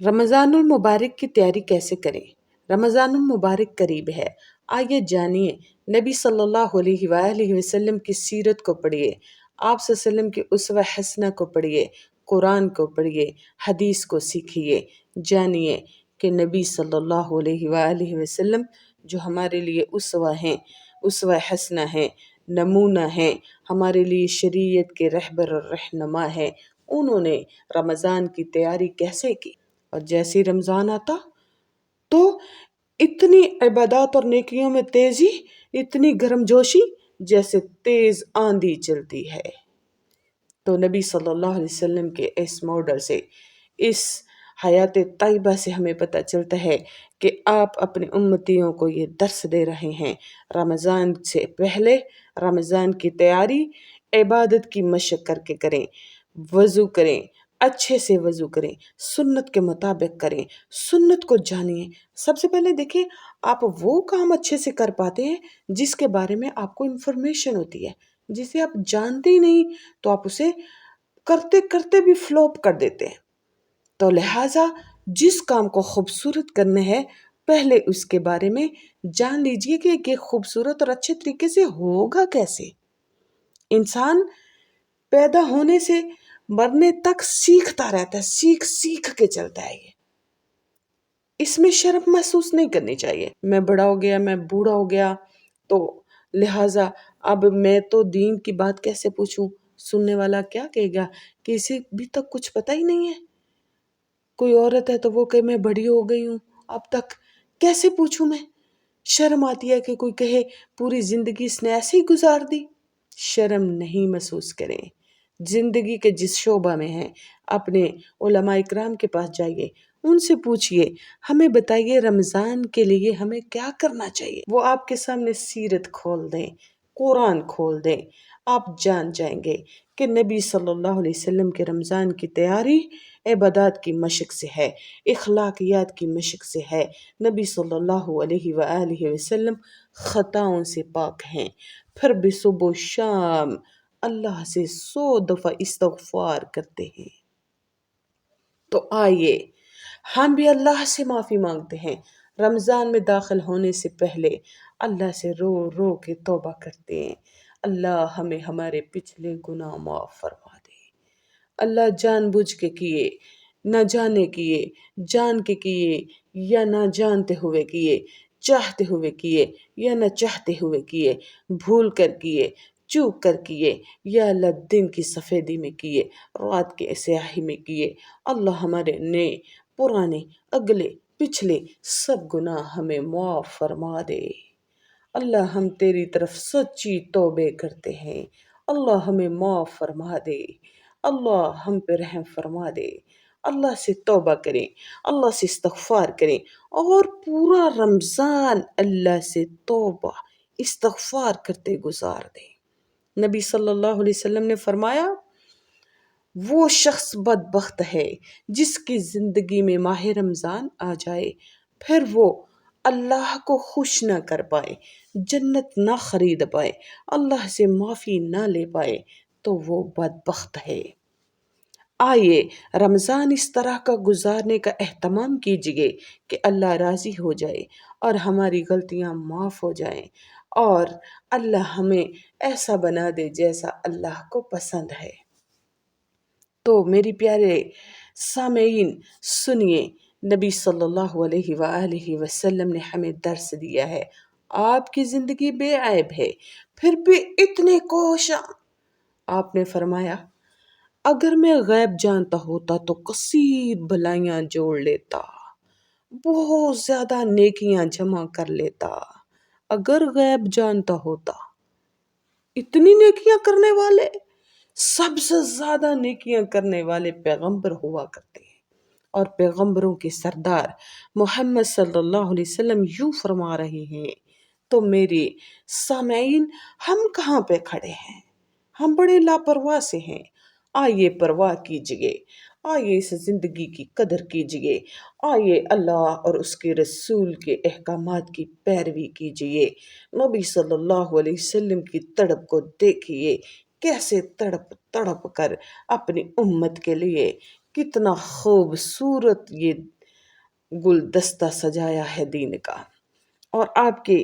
رمضان المبارک کی تیاری کیسے کریں؟ رمضان المبارک قریب ہے، آئیے جانیے نبی صلی اللہ علیہ وآلہ وسلم کی سیرت کو پڑھیے، آپ صلی اللہ علیہ وسلم کی اسوہ حسنہ کو پڑھیے، قرآن کو پڑھیے، حدیث کو سیکھیے، جانیے کہ نبی صلی اللہ علیہ وآلہ وسلم جو ہمارے لیے اسوہ ہیں، اسوہ حسنہ ہیں، نمونہ ہیں، ہمارے لیے شریعت کے رہبر اور رہنما ہیں، انہوں نے رمضان کی تیاری کیسے کی؟ اور جیسے رمضان آتا تو اتنی عبادات اور نیکیوں میں تیزی، اتنی گرم جوشی جیسے تیز آندھی چلتی ہے۔ تو نبی صلی اللہ علیہ وسلم کے اس ماڈل سے، اس حیات طیبہ سے ہمیں پتہ چلتا ہے کہ آپ اپنے امتیوں کو یہ درس دے رہے ہیں، رمضان سے پہلے رمضان کی تیاری عبادت کی مشق کر کے کریں، وضو کریں، اچھے سے وضو کریں، سنت کے مطابق کریں، سنت کو جانیں۔ سب سے پہلے دیکھیں، آپ وہ کام اچھے سے کر پاتے ہیں جس کے بارے میں آپ کو انفارمیشن ہوتی ہے، جسے آپ جانتے ہی نہیں تو آپ اسے کرتے کرتے بھی فلوپ کر دیتے ہیں۔ تو لہٰذا جس کام کو خوبصورت کرنا ہے، پہلے اس کے بارے میں جان لیجئے کہ یہ خوبصورت اور اچھے طریقے سے ہوگا کیسے۔ انسان پیدا ہونے سے مرنے تک سیکھتا رہتا ہے، سیکھ سیکھ کے چلتا ہے۔ یہ اس میں شرم محسوس نہیں کرنی چاہیے، میں بڑا ہو گیا، میں بوڑھا ہو گیا تو لہٰذا اب میں تو دین کی بات کیسے پوچھوں، سننے والا کیا کہے گا کہ اسے بھی تک کچھ پتہ ہی نہیں ہے۔ کوئی عورت ہے تو وہ کہ میں بڑی ہو گئی ہوں، اب تک کیسے پوچھوں میں؟ شرم آتی ہے کہ کوئی کہے پوری زندگی اس نے ایسے ہی گزار دی۔ شرم نہیں محسوس کریں، زندگی کے جس شعبہ میں ہیں اپنے علماء اکرام کے پاس جائیے، ان سے پوچھئے، ہمیں بتائیے رمضان کے لیے ہمیں کیا کرنا چاہیے۔ وہ آپ کے سامنے سیرت کھول دیں، قرآن کھول دیں، آپ جان جائیں گے کہ نبی صلی اللہ علیہ وسلم کے رمضان کی تیاری عبادات کی مشق سے ہے، اخلاقیات کی مشق سے ہے۔ نبی صلی اللہ علیہ وآلہ وسلم خطاؤں سے پاک ہیں، پھر بھی صبح و شام اللہ سے 100 دفعہ استغفار کرتے ہیں۔ تو آئیے ہم بھی اللہ سے معافی مانگتے ہیں، رمضان میں داخل ہونے سے پہلے اللہ سے رو رو کے توبہ کرتے ہیں، اللہ ہمیں ہمارے پچھلے گناہ معاف فرما دے۔ اللہ جان بوجھ کے کیے، نہ جانے کیے، جان کے کیے یا نہ جانتے ہوئے کیے، چاہتے ہوئے کیے یا نہ چاہتے ہوئے کیے، بھول کر کیے، چوک کر کیے یا اللہ دن کی سفیدی میں کیے، رات کے سیاہی میں کیے، اللہ ہمارے نئے پرانے اگلے پچھلے سب گناہ ہمیں معاف فرما دے۔ اللہ ہم تیری طرف سچی توبے کرتے ہیں، اللہ ہمیں معاف فرما دے، اللہ ہم پہ رحم فرما دے۔ اللہ سے توبہ کریں، اللہ سے استغفار کریں اور پورا رمضان اللہ سے توبہ استغفار کرتے گزار دیں۔ نبی صلی اللہ علیہ وسلم نے فرمایا، وہ شخص بدبخت ہے جس کی زندگی میں ماہ رمضان آ جائے، پھر وہ اللہ کو خوش نہ کر پائے، جنت نہ خرید پائے، اللہ سے معافی نہ لے پائے، تو وہ بدبخت ہے۔ آئیے رمضان اس طرح کا گزارنے کا اہتمام کیجئے کہ اللہ راضی ہو جائے اور ہماری غلطیاں معاف ہو جائیں اور اللہ ہمیں ایسا بنا دے جیسا اللہ کو پسند ہے۔ تو میری پیارے سامعین سنیے، نبی صلی اللہ علیہ وآلہ وسلم نے ہمیں درس دیا ہے، آپ کی زندگی بے عیب ہے، پھر بھی اتنے کوشاں۔ آپ نے فرمایا، اگر میں غیب جانتا ہوتا تو کثیر بھلائیاں جوڑ لیتا، بہت زیادہ نیکیاں جمع کر لیتا۔ اگر غیب جانتا ہوتا، اتنی نیکیاں کرنے والے، سب سے زیادہ نیکیاں کرنے والے پیغمبر ہوا کرتے ہیں، اور پیغمبروں کے سردار محمد صلی اللہ علیہ وسلم یوں فرما رہے ہیں۔ تو میرے سامعین، ہم کہاں پہ کھڑے ہیں؟ ہم بڑے لاپرواہ سے ہیں۔ آئیے پرواہ کیجئے، آئیے اس زندگی کی قدر کیجئے، آئیے اللہ اور اس کے رسول کے احکامات کی پیروی کیجئے۔ نبی صلی اللہ علیہ وسلم کی تڑپ کو دیکھیے، کیسے تڑپ تڑپ کر اپنی امت کے لیے کتنا خوبصورت یہ گلدستہ سجایا ہے دین کا، اور آپ کے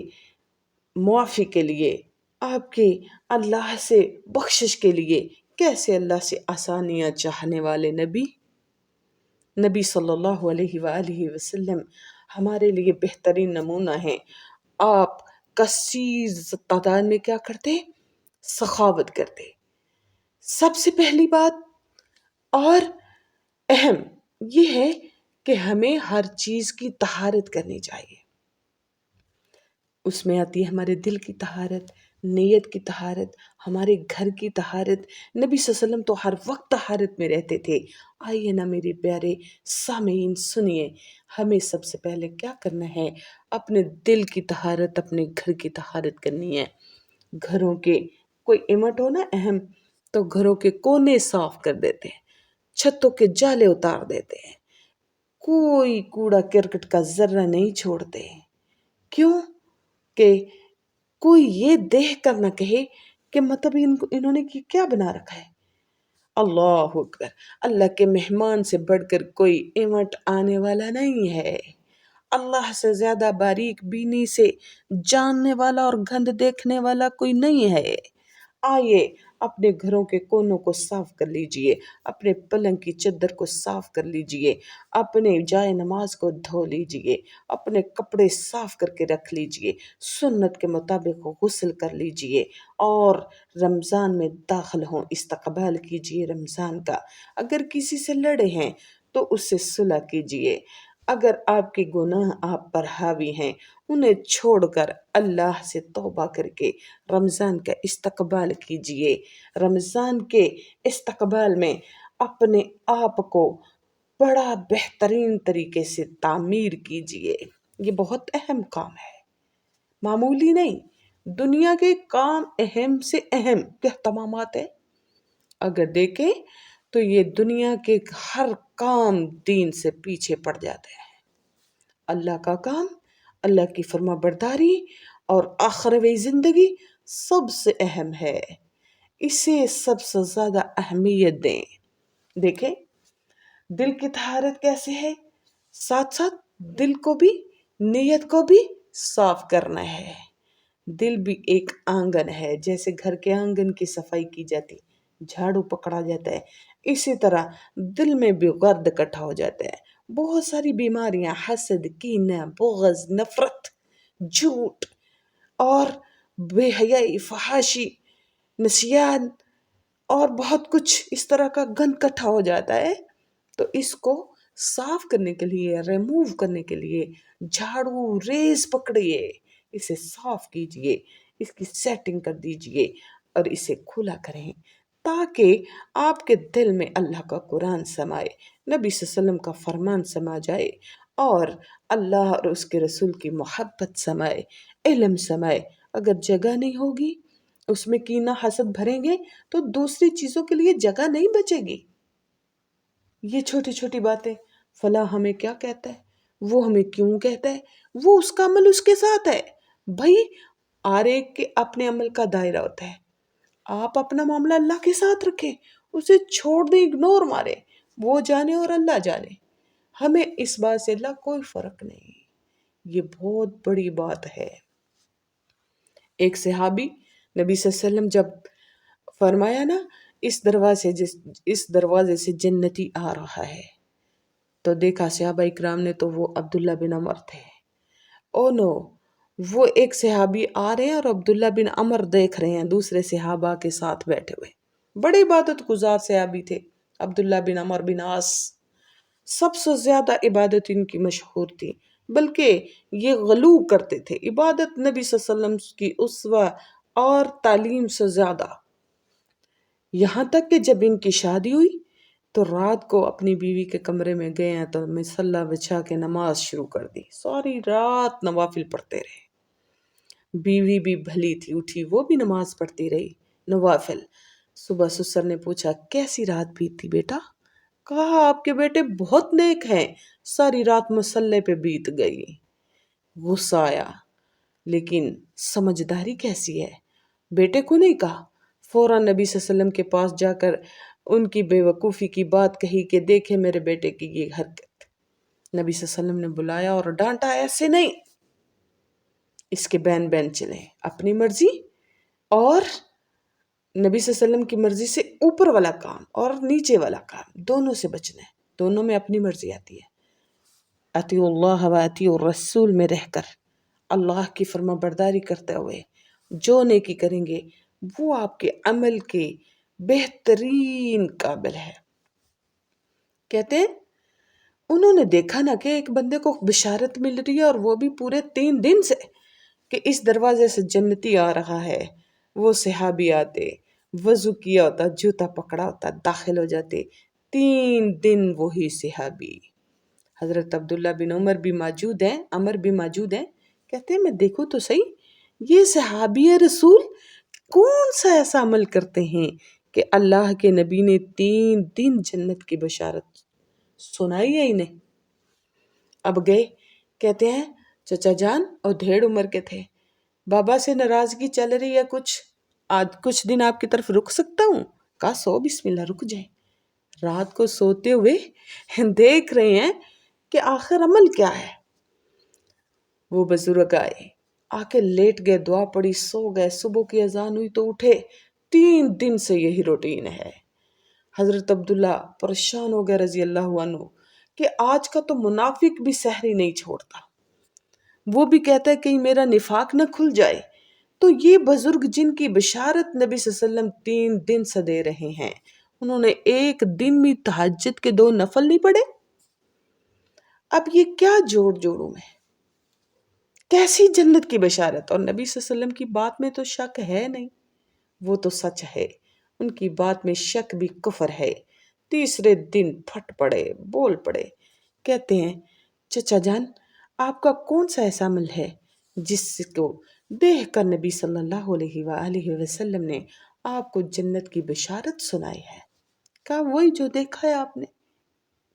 معافی کے لیے، آپ کے اللہ سے بخشش کے لیے کیسے اللہ سے آسانیاں چاہنے والے نبی صلی اللہ علیہ وآلہ وسلم ہمارے لیے بہترین نمونہ ہیں۔ آپ کثیر تعداد میں کیا کرتے؟ سخاوت کرتے۔ سب سے پہلی بات اور اہم یہ ہے کہ ہمیں ہر چیز کی طہارت کرنی چاہیے۔ اس میں آتی ہے ہمارے دل کی طہارت، نیت کی طہارت، ہمارے گھر کی طہارت۔ نبی صلی اللہ علیہ وسلم تو ہر وقت طہارت میں رہتے تھے۔ آئیے نا میرے پیارے سامعین، سنیے ہمیں سب سے پہلے کیا کرنا ہے، اپنے دل کی طہارت، اپنے گھر کی طہارت کرنی ہے۔ گھروں کے کوئی ایمٹ ہو نا اہم، تو گھروں کے کونے صاف کر دیتے ہیں، چھتوں کے جالے اتار دیتے ہیں، کوئی کوڑا کرکٹ کا ذرہ نہیں چھوڑتے۔ کیوں؟ کہ کوئی یہ دیکھ کر نہ کہے کہ مطلب انہوں نے کیا بنا رکھا ہے۔ اللہ اکبر، اللہ کے مہمان سے بڑھ کر کوئی ایمٹ آنے والا نہیں ہے۔ اللہ سے زیادہ باریک بینی سے جاننے والا اور گند دیکھنے والا کوئی نہیں ہے۔ آئیے اپنے گھروں کے کونوں کو صاف کر لیجئے، اپنے پلنگ کی چادر کو صاف کر لیجئے، اپنے جائے نماز کو دھو لیجئے، اپنے کپڑے صاف کر کے رکھ لیجئے، سنت کے مطابق غسل کر لیجئے، اور رمضان میں داخل ہوں، استقبال کیجئے رمضان کا۔ اگر کسی سے لڑے ہیں تو اس سے صلح کیجئے۔ اگر آپ کے گناہ آپ پر حاوی ہیں، انہیں چھوڑ کر اللہ سے توبہ کر کے رمضان کا استقبال کیجئے۔ رمضان کے استقبال میں اپنے آپ کو بڑا بہترین طریقے سے تعمیر کیجئے۔ یہ بہت اہم کام ہے، معمولی نہیں۔ دنیا کے کام اہم سے اہم اہتمامات ہیں، اگر دیکھیں تو یہ دنیا کے ہر کام دین سے پیچھے پڑ جاتے ہیں۔ اللہ کا کام، اللہ کی فرما برداری اور آخروی زندگی سب سے اہم ہے، اسے سب سے زیادہ اہمیت دیں۔ دیکھیں دل کی طہارت کیسے ہے، ساتھ ساتھ دل کو بھی، نیت کو بھی صاف کرنا ہے۔ دل بھی ایک آنگن ہے، جیسے گھر کے آنگن کی صفائی کی جاتی، جھاڑو پکڑا جاتا ہے، اسی طرح دل میں بھی گرد اکٹھا ہو جاتا ہے۔ بہت ساری بیماریاں، حسد، کینہ، بغض، نفرت، جھوٹ اور بے حیائی، فحاشی، نسیان اور بہت کچھ اس طرح کا گند اکٹھا ہو جاتا ہے۔ تو اس کو صاف کرنے کے لیے، ریموو کرنے کے لیے جھاڑو ریز پکڑیے، اسے صاف کیجئے، اس کی سیٹنگ کر دیجئے اور اسے کھلا کریں، تاکہ آپ کے دل میں اللہ کا قرآن سمائے، نبی صلی اللہ علیہ وسلم کا فرمان سما جائے، اور اللہ اور اس کے رسول کی محبت سمائے، علم سمائے۔ اگر جگہ نہیں ہوگی، اس میں کینہ حسد بھریں گے تو دوسری چیزوں کے لیے جگہ نہیں بچے گی۔ یہ چھوٹی چھوٹی باتیں، فلاں ہمیں کیا کہتا ہے، وہ ہمیں کیوں کہتا ہے، وہ اس کا عمل اس کے ساتھ ہے۔ بھائی ہر ایک کے اپنے عمل کا دائرہ ہوتا ہے، آپ اپنا معاملہ اللہ کے ساتھ رکھیں، اسے چھوڑ دیں، اگنور مارے، وہ جانے اور اللہ جانے، ہمیں اس بات سے اللہ کوئی فرق نہیں۔ یہ بہت بڑی بات ہے۔ ایک صحابی نبی صلی اللہ علیہ وسلم جب فرمایا نا اس دروازے سے جنتی آ رہا ہے، تو دیکھا صحابہ اکرام نے تو وہ عبداللہ بن عمر تھے۔ او نو، وہ ایک صحابی آ رہے ہیں اور عبداللہ بن عمر دیکھ رہے ہیں دوسرے صحابہ کے ساتھ بیٹھے ہوئے، بڑے عبادت گزار صحابی تھے عبداللہ بن عمر بن عاص، سب سے زیادہ عبادت ان کی مشہور تھی، بلکہ یہ غلو کرتے تھے، عبادت نبی صلی اللہ علیہ وسلم کی اسوہ اور تعلیم سے زیادہ، یہاں تک کہ جب ان کی شادی ہوئی تو رات کو اپنی بیوی کے کمرے میں گئے ہیں تو مصلی بچھا کے نماز شروع کر دی، ساری رات نوافل پڑھتے رہے۔ بیوی بھی بھلی تھی، اٹھی وہ بھی نماز پڑھتی رہی، نوافل۔ صبح سسر نے پوچھا کیسی رات بیتی بیٹا؟ کہا آپ کے بیٹے بہت نیک ہیں، ساری رات مصلی پہ بیت گئی۔ غصہ آیا، لیکن سمجھداری کیسی ہے، بیٹے کو نہیں کہا، فوراً نبی صلی اللہ علیہ وسلم کے پاس جا کر ان کی بے وقوفی کی بات کہی کہ دیکھے میرے بیٹے کی یہ حرکت. نبی صلی اللہ علیہ وسلم نے بلایا اور ڈانٹا، ایسے نہیں، اس کے بین بین چلیں، اپنی مرضی اور نبی صلی اللہ علیہ وسلم کی مرضی سے اوپر والا کام اور نیچے والا کام دونوں سے بچنا ہے. دونوں میں اپنی مرضی آتی ہے. اطیعوا اللہ و اطیعوا الرسول میں رہ کر اللہ کی فرما برداری کرتے ہوئے جو نیکی کریں گے وہ آپ کے عمل کے بہترین قابل ہے. کہتے ہیں انہوں نے دیکھا نا کہ ایک بندے کو بشارت مل رہی ہے اور وہ بھی پورے 3 دن سے کہ اس دروازے سے جنتی آ رہا ہے. وہ صحابی آتے، وضو کیا ہوتا، جوتا پکڑا ہوتا، داخل ہو جاتے. 3 دن وہی صحابی. حضرت عبداللہ بن عمر بھی موجود ہیں، عمر بھی موجود ہیں. کہتے ہیں میں دیکھوں تو صحیح یہ صحابی رسول کون سا ایسا عمل کرتے ہیں کہ اللہ کے نبی نے 3 دن جنت کی بشارت سنائی ہے انہیں. اب گئے، کہتے ہیں چچا جان اور ڈھیڑ عمر کے تھے، بابا سے ناراضگی چل رہی ہے کچھ دن آپ کی طرف رک سکتا ہوں؟ کہا سو بسم اللہ رک جائیں. رات کو سوتے ہوئے دیکھ رہے ہیں کہ آخر عمل کیا ہے. وہ بزرگ آئے، آ کے لیٹ گئے، دعا پڑی، سو گئے. صبح کی اذان ہوئی تو اٹھے. 3 دن سے یہی روٹین ہے. حضرت عبداللہ پریشان ہو گئے رضی اللہ عنہ کہ آج کا تو منافق بھی سحری نہیں چھوڑتا، وہ بھی کہتا ہے کہیں میرا نفاق نہ کھل جائے. تو یہ بزرگ جن کی بشارت نبی صلی اللہ علیہ وسلم 3 دن سے دے رہے ہیں، انہوں نے ایک دن میں تہجد کے 2 نفل نہیں پڑھے. اب یہ کیا جوڑوں میں کیسی جنت کی بشارت. اور نبی صلی اللہ علیہ وسلم کی بات میں تو شک ہے نہیں، وہ تو سچ ہے. ان کی بات میں شک بھی کفر ہے. تیسرے دن پھٹ پڑے، بول پڑے. کہتے ہیں چچا جان آپ کا کون سا ایسا عمل ہے جس کو دیکھ کر نبی صلی اللہ علیہ وآلہ وسلم نے آپ کو جنت کی بشارت سنائی ہے؟ کہا وہی جو دیکھا ہے آپ نے.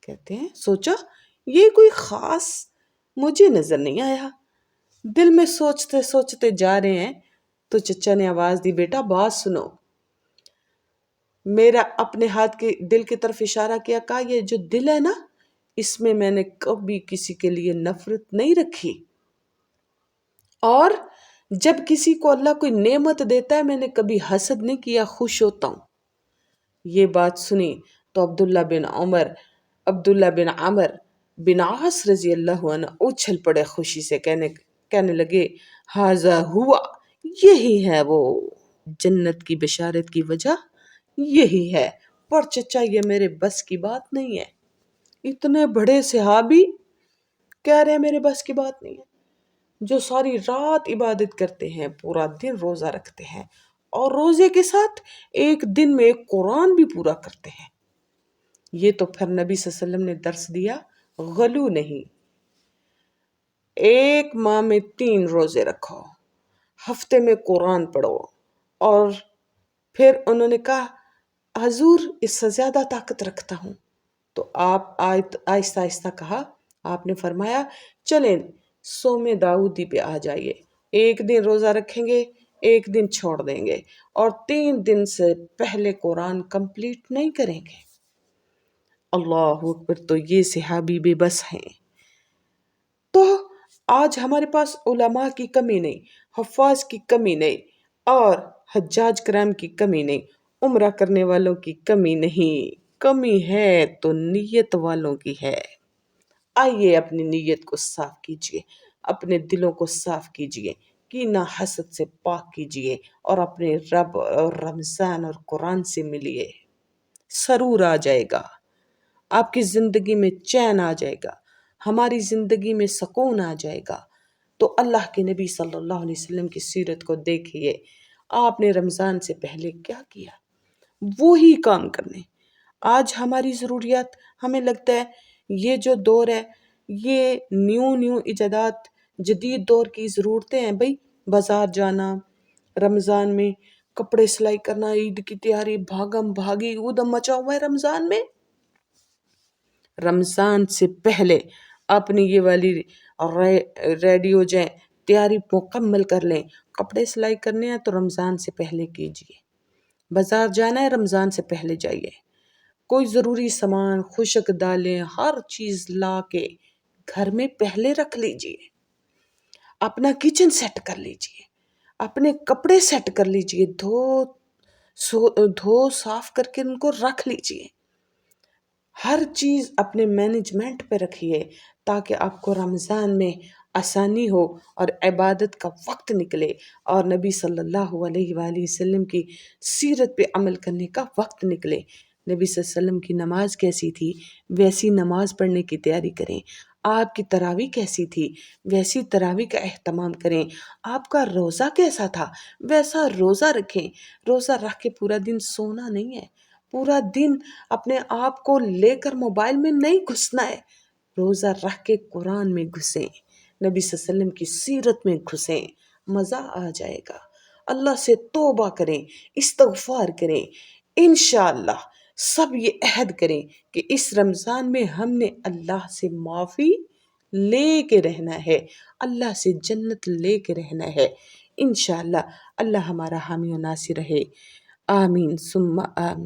کہتے ہیں سوچا یہ کوئی خاص مجھے نظر نہیں آیا. دل میں سوچتے سوچتے جا رہے ہیں تو چچا نے آواز دی، بیٹا بات سنو. میرا اپنے ہاتھ کے دل کی طرف اشارہ کیا، کہا یہ جو دل ہے نا اس میں نے کبھی کسی کے لیے نفرت نہیں رکھی، اور جب کسی کو اللہ کوئی نعمت دیتا ہے میں نے کبھی حسد نہیں کیا، خوش ہوتا ہوں. یہ بات سنی تو عبداللہ بن عمر بن عاص رضی اللہ عنہ اچھل پڑے خوشی سے، کہنے لگے ہاذا ہوا، یہی ہے وہ جنت کی بشارت کی وجہ یہی ہے. پر چچا یہ میرے بس کی بات نہیں ہے. اتنے بڑے صحابی کہہ رہے ہیں میرے بس کی بات نہیں ہے، جو ساری رات عبادت کرتے ہیں، پورا دن روزہ رکھتے ہیں اور روزے کے ساتھ ایک دن میں ایک قرآن بھی پورا کرتے ہیں. یہ تو پھر نبی صلی اللہ علیہ وسلم نے درس دیا غلو نہیں. 1 ماہ میں 3 روزے رکھو، ہفتے میں قرآن پڑھو. اور پھر انہوں نے کہا حضور اس سے زیادہ طاقت رکھتا ہوں. تو آپ آہستہ آہستہ کہا، آپ نے فرمایا چلیں سوم داؤدی پہ آ جائیے، 1 دن روزہ رکھیں گے، 1 دن چھوڑ دیں گے اور 3 دن سے پہلے قرآن کمپلیٹ نہیں کریں گے. اللہ اکبر. تو یہ صحابی بے بس ہیں. تو آج ہمارے پاس علماء کی کمی نہیں، حفاظ کی کمی نہیں، اور حجاج کرام کی کمی نہیں، عمرہ کرنے والوں کی کمی نہیں. کمی ہے تو نیت والوں کی ہے. آئیے اپنی نیت کو صاف کیجئے، اپنے دلوں کو صاف کیجئے، کینہ حسد سے پاک کیجئے اور اپنے رب اور رمضان اور قرآن سے ملیے. سرور آ جائے گا، آپ کی زندگی میں چین آ جائے گا، ہماری زندگی میں سکون آ جائے گا. تو اللہ کے نبی صلی اللہ علیہ وسلم کی سیرت کو دیکھیے، آپ نے رمضان سے پہلے کیا کیا، وہی کام کرنے. آج ہماری ضروریات، ہمیں لگتا ہے یہ جو دور ہے یہ نیو ایجادات، جدید دور کی ضرورتیں ہیں. بھئی بازار جانا، رمضان میں کپڑے سلائی کرنا، عید کی تیاری، بھاگم بھاگی ادھم مچا ہوا ہے رمضان میں. رمضان سے پہلے اپنی یہ والی ریڈی ہو جائیں، تیاری مکمل کر لیں. کپڑے سلائی کرنے ہیں تو رمضان سے پہلے کیجئے، بازار جانا ہے رمضان سے پہلے جائیے. کوئی ضروری سامان، خشک دالیں، ہر چیز لا کے گھر میں پہلے رکھ لیجئے، اپنا کچن سیٹ کر لیجئے، اپنے کپڑے سیٹ کر لیجئے، دھو صاف کر کے ان کو رکھ لیجئے، ہر چیز اپنے مینجمنٹ پہ رکھیے تاکہ آپ کو رمضان میں آسانی ہو اور عبادت کا وقت نکلے اور نبی صلی اللہ علیہ وآلہ وسلم کی سیرت پہ عمل کرنے کا وقت نکلے۔ نبی صلی اللہ علیہ وسلم کی نماز کیسی تھی ویسی نماز پڑھنے کی تیاری کریں، آپ کی تراویح کیسی تھی ویسی تراویح کا اہتمام کریں، آپ کا روزہ کیسا تھا ویسا روزہ رکھیں۔ روزہ رکھ کے پورا دن سونا نہیں ہے، پورا دن اپنے آپ کو لے کر موبائل میں نہیں گھسنا ہے، روزہ رکھ کے قرآن میں گھسیں، نبی صلی اللہ علیہ وسلم کی سیرت میں گھسیں، مزہ آ جائے گا۔ اللہ سے توبہ کریں، استغفار کریں، انشاءاللہ سب یہ عہد کریں کہ اس رمضان میں ہم نے اللہ سے معافی لے کے رہنا ہے، اللہ سے جنت لے کے رہنا ہے۔ انشاءاللہ اللہ ہمارا حامی و ناصر رہے، آمین ثم آمین۔